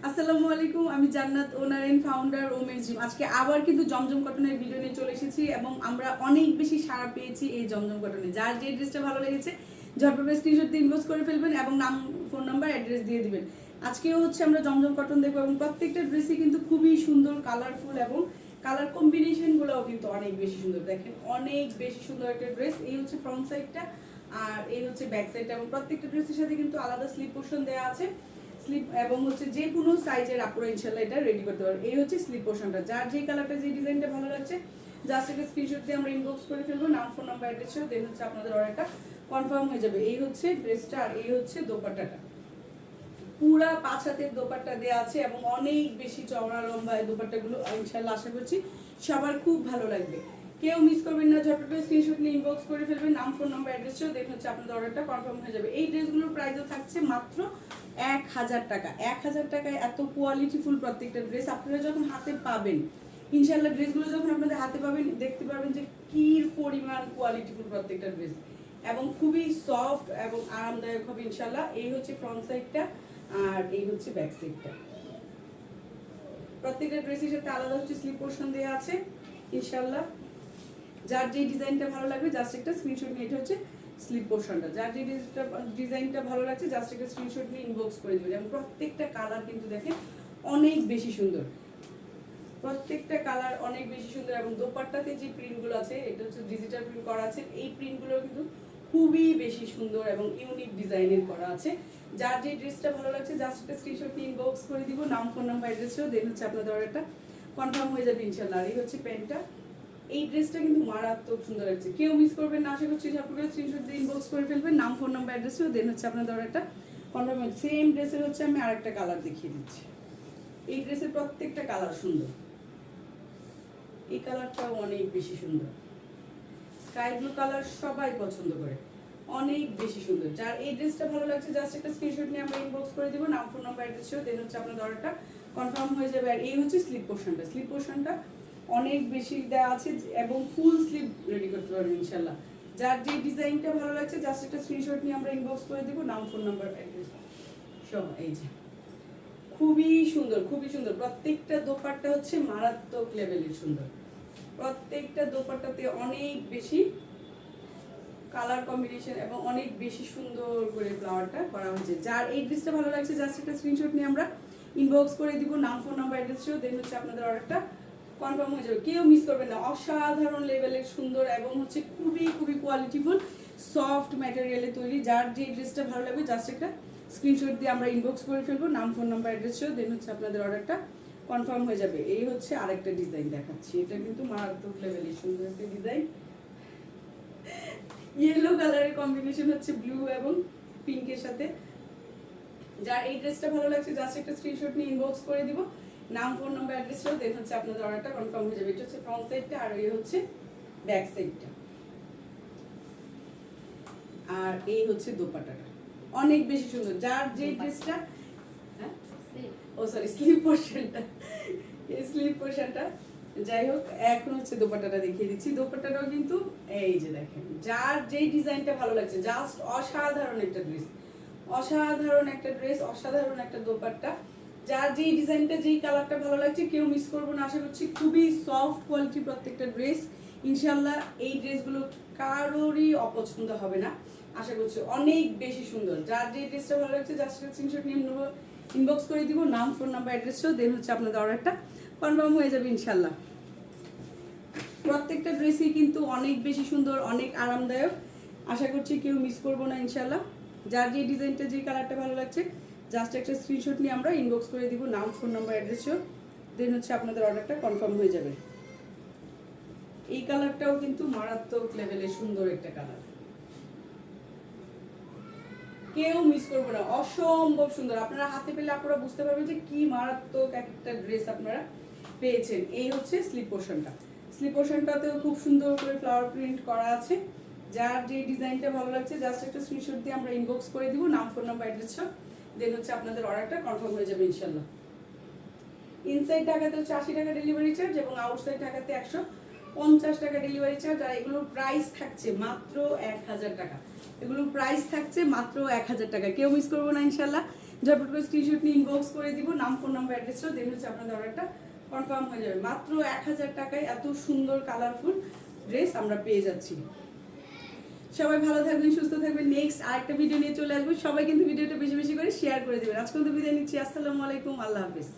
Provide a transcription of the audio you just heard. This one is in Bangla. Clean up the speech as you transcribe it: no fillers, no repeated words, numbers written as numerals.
আসসালামু আলাইকুম, আমি Jannat, owner and founder women's gym. আজকে আবার কিন্তু জমজম কটনের ভিডিও নিয়ে চলে এসেছি এবং আমরা অনেক বেশি সাড়া পেয়েছি এই জমজম কটনে। যার যে ড্রেসটা ভালো লেগেছে ঝটপট স্ক্রিনশট দিয়ে ইনবক্স করে ফেলবেন এবং নাম, ফোন নাম্বার, অ্যাড্রেস দিয়ে দিবেন। আজকেও হচ্ছে আমরা জমজম কটন দেখবো এবং প্রত্যেকটা ড্রেসই কিন্তু খুবই সুন্দর, কালারফুল এবং কালার কম্বিনেশনগুলোও কিন্তু অনেক বেশি সুন্দর। দেখেন অনেক বেশি সুন্দর একটা ড্রেস। এই হচ্ছে ফ্রন্ট সাইডটা আর এই হচ্ছে ব্যাক সাইডটা এবং প্রত্যেকটা ড্রেসের সাথে কিন্তু আলাদা স্লিপ পোর্শন দেওয়া আছে। স্লিপ এবং হচ্ছে যে কোনো সাইজের আপুরা ইনশাআল্লাহ এটা রেডি করতে পারবে। এই হচ্ছে স্লিপ পোর্শনটা। যার যে কালারটা, যে ডিজাইনটা ভালো লাগছে জাস্ট একটা স্ক্রিনশট দিয়ে আমরা ইনবক্স করে ফেলবো, নাম, ফোন নাম্বার, অ্যাড্রেস, দেন হচ্ছে আপনাদের অর্ডারটা কনফার্ম হয়ে যাবে। এই হচ্ছে ড্রেসটা আর এই হচ্ছে দোপাট্টাটা। পুরা 5 হাতের দোপাট্টা দেওয়া আছে এবং অনেক বেশি চওড়া লম্বা এই দোপাট্টাগুলো। ইনশাআল্লাহ আশা করছি সবার খুব ভালো লাগবে। কেউ মিস করবেন না, ঝটপট স্ক্রিনশট নিয়ে ইনবক্স করে ফেলবেন, নাম, ফোন নাম্বার, অ্যাড্রেস দেন হচ্ছে আপনাদের অর্ডারটা কনফার্ম হয়ে যাবে। এই ড্রেসগুলোর প্রাইসও থাকছে মাত্র 1000 টাকা। 1000 টাকায় এত কোয়ালিটিফুল প্রত্যেকটা ড্রেস আপনারা যখন হাতে পাবেন, ইনশাআল্লাহ ড্রেসগুলো যখন আপনাদের হাতে পাবেন দেখতে পারবেন যে কি পরিমাণ কোয়ালিটিফুল প্রত্যেকটা ড্রেস এবং খুবই সফট এবং আরামদায়ক হবে ইনশাআল্লাহ। এই হচ্ছে ফ্রন্ট সাইডটা আর এই হচ্ছে ব্যাক সাইডটা। প্রত্যেকটা ড্রেসের সাথে আলাদা হচ্ছে স্লিপ পোর্শন দেওয়া আছে ইনশাআল্লাহ। যার যে ডিজাইনটা ভালো লাগবে জাস্ট একটা স্ক্রিনশট নিয়ে, এটা হচ্ছে স্লিপ পোর্শনটা। যার যে ডিজাইনটা ভালো লাগছে জাস্ট একটা স্ক্রিনশট নিয়ে ইনবক্স করে দিবেন। এবং প্রত্যেকটা কালার কিন্তু দেখেন অনেক বেশি সুন্দর, প্রত্যেকটা কালার অনেক বেশি সুন্দর এবং দোপাট্টাতে যে প্রিন্টগুলো আছে এটা হচ্ছে ডিজিটাল প্রিন্ট করা আছে। এই প্রিন্টগুলো কিন্তু খুবই বেশি সুন্দর এবং ইউনিক ডিজাইনের করা আছে। যার যে ড্রেসটা ভালো লাগছে জাস্ট একটা স্ক্রিনশট নিয়ে ইনবক্স করে দিব, নাম, ফোন নাম্বার, অ্যাড্রেসও দেন হচ্ছে আপনাদের অর্ডারটা কনফার্ম হয়ে যাবে ইনশাআল্লাহ। আর এই হচ্ছে প্যান্টটা। এই ড্রেসটা কিন্তু মারাত্মক সুন্দর লাগছে। কেউ মিস করবেন না, আশা করছি আপনারা স্ক্রিনশট দিয়ে ইনবক্স করে ফেলবেন, নাম, ফোন নাম্বার, অ্যাড্রেসও দেন হচ্ছে আপনাদের অর্ডারটা কনফার্ম। সেম ড্রেসের হচ্ছে আমি আরেকটা কালার দেখিয়ে দিচ্ছি। এই ড্রেসের প্রত্যেকটা কালার সুন্দর। এই কালারটাও অনেক বেশি সুন্দর, স্কাই ব্লু কালার সবাই পছন্দ করে, অনেক বেশি সুন্দর। যার এই ড্রেসটা ভালো লাগছে জাস্ট একটা স্ক্রিনশট নিয়ে আমরা ইনবক্স করে দিব, নাম, ফোন নাম্বার, অ্যাড্রেসও দেন হচ্ছে আপনাদের অর্ডারটা কনফার্ম হয়ে যাবে। আর এই হচ্ছে স্লিপ পোর্শনটা। স্লিপ পোর্শনটা অনেক বেশি দেওয়া আছে এবং ফুল স্লিভ রেডি করতে পারবেন ইনশাআল্লাহ। যার যে ডিজাইনটা ভালো লাগছে জাস্ট একটা স্ক্রিনশট নিয়ে আমরা ইনবক্স করে দিব, নাম, ফোন নাম্বার, অ্যাড্রেস সব। এই যে খুবই সুন্দর, খুবই সুন্দর। প্রত্যেকটা দোপাট্টা হচ্ছে মারাত্মক লেভেলের সুন্দর। প্রত্যেকটা দোপাট্টাতে অনেক বেশি কালার কম্বিনেশন এবং অনেক বেশি সুন্দর করে ফ্লাওয়ারটা করা হয়েছে। যার এই ড্রেসটা ভালো লাগছে জাস্ট একটা স্ক্রিনশট নিয়ে আমরা ইনবক্স করে দিব, নাম, ফোন নাম্বার, অ্যাড্রেসও দেন হচ্ছে আপনাদের অর্ডারটা কনফার্ম হয়ে যাবে। কেউ মিস করবেন না, অসাধারণ লেভেলের সুন্দর এবং হচ্ছে খুবই খুবই কোয়ালিটিফুল সফট ম্যাটেরিয়ালে তৈরি। যার যে ড্রেসটা ভালো লাগবে জাস্ট একটা স্ক্রিনশট দিয়ে আমরা ইনবক্স করে ফেলবো, নাম, ফোন নাম্বার, অ্যাড্রেসও দেন হচ্ছে আপনাদের অর্ডারটা কনফার্ম হয়ে যাবে। এই হচ্ছে আরেকটা ডিজাইন দেখাচ্ছি। এটা কিন্তু মারাত্মক লেভেলের সুন্দর একটা ডিজাইন। ইয়েলো কালারের কম্বিনেশন হচ্ছে ব্লু এবং পিঙ্কের সাথে। যার এই ড্রেসটা ভালো লাগছে জাস্ট একটা স্ক্রিনশট নিয়ে ইনবক্স করে দিব, নাম, ফোন নাম্বার, অ্যাড্রেসও দেন হচ্ছে আপনাদের অর্ডারটা কনফার্ম হয়ে যাবে। এটা হচ্ছে ফ্রন্ট সাইডটা আর এই হচ্ছে ব্যাক সাইডটা। আর এই হচ্ছে দোপাট্টাটা অনেক বেশি সুন্দর। যার যে ড্রেসটা, হ্যাঁ ও সরি স্লিপ পোর্শনটা, এই স্লিপ পোর্শনটা যাই হোক। এখন হচ্ছে দোপাট্টাটা দেখিয়ে দিচ্ছি। দোপাট্টাটাও কিন্তু এই যে দেখেন, যার যেই ডিজাইনটা ভালো লাগছে জাস্ট অসাধারণ একটা ড্রেস, অসাধারণ একটা ড্রেস, অসাধারণ একটা দোপাট্টা। যার যেই ডিজাইনটা, যেই কালারটা ভালো লাগছে কেউ মিস করবো না। আশা করছি খুবই সফট কোয়ালিটি প্রত্যেকটা ড্রেস ইনশাল্লাহ। এই ড্রেসগুলো কারোরই অপছন্দ হবে না, আশা করছি অনেক বেশি সুন্দর। যার যে ড্রেসটা ভালো লাগছে জাস্ট স্ক্রিনশট নিয়ে ইনবক্স করে দিব, নাম, ফোন নাম্বার, অ্যাড্রেসও দেন হচ্ছে আপনাদের অর্ডারটা কনফার্ম হয়ে যাবে ইনশাল্লাহ। প্রত্যেকটা ড্রেসই কিন্তু অনেক বেশি সুন্দর, অনেক আরামদায়ক, আশা করছি কেউ মিস করবো না ইনশাল্লাহ। যার যে ডিজাইনটা, যে কালারটা ভালো লাগছে জাস্ট একটা স্ক্রিনশট নিয়ে আমরা ইনবক্স করে দিব, নাম, ফোন নাম্বার, অ্যাড্রেসও দেন হচ্ছে আপনাদের অর্ডারটা কনফার্ম হয়ে যাবে। এই কালারটাও কিন্তু মারাত্মক লেভেলের সুন্দর একটা কালার, কেউ মিস করবো না, অসম্ভব সুন্দর। আপনারা হাতে পেলে আপনারা বুঝতে পারবেন যে কি মারাত্মক একটা ড্রেস আপনারা পেয়েছেন। এই হচ্ছে স্লিপ পোর্শনটা। স্লিপ পোর্শনটাতেও খুব সুন্দর করে ফ্লাওয়ার প্রিন্ট করা আছে। যার যে ডিজাইনটা ভালো লাগছে জাস্ট একটা স্ক্রিনশট দিয়ে আমরা ইনবক্স করে দিব, নাম, ফোন নাম্বার, অ্যাড্রেস দেন হচ্ছে আপনাদের অর্ডারটা কনফার্ম হয়ে যাবে ইনশাল্লাহ। ইনসাইড ঢাকাতে হচ্ছে 80 টাকা ডেলিভারি চার্জ এবং আউটসাইড ঢাকাতে 150 টাকা ডেলিভারি চার্জ। আর এগুলোর প্রাইস থাকছে মাত্র 1000 টাকা। এগুলোর প্রাইস থাকছে মাত্র 1000 টাকা। কেউ মিস করবো না ইনশাল্লাহ। ঝটপট করে স্ক্রিনশট নিয়ে ইনবক্স করে দিব, নাম ফোন নাম্বার অ্যাড্রেসটা, দেন হচ্ছে আপনাদের অর্ডারটা কনফার্ম হয়ে যাবে। মাত্র 1000 টাকায় এত সুন্দর কালারফুল ড্রেস আমরা পেয়ে যাচ্ছি। সবাই ভালো থাকবেন, সুস্থ থাকবেন। নেক্সট আরেকটা ভিডিও নিয়ে চলে আসবো। সবাই কিন্তু ভিডিওটা বেশি বেশি করে শেয়ার করে দেবেন। আজকে তো বিদায় নিচ্ছি। আসসালামু আলাইকুম, আল্লাহ হাফিজ।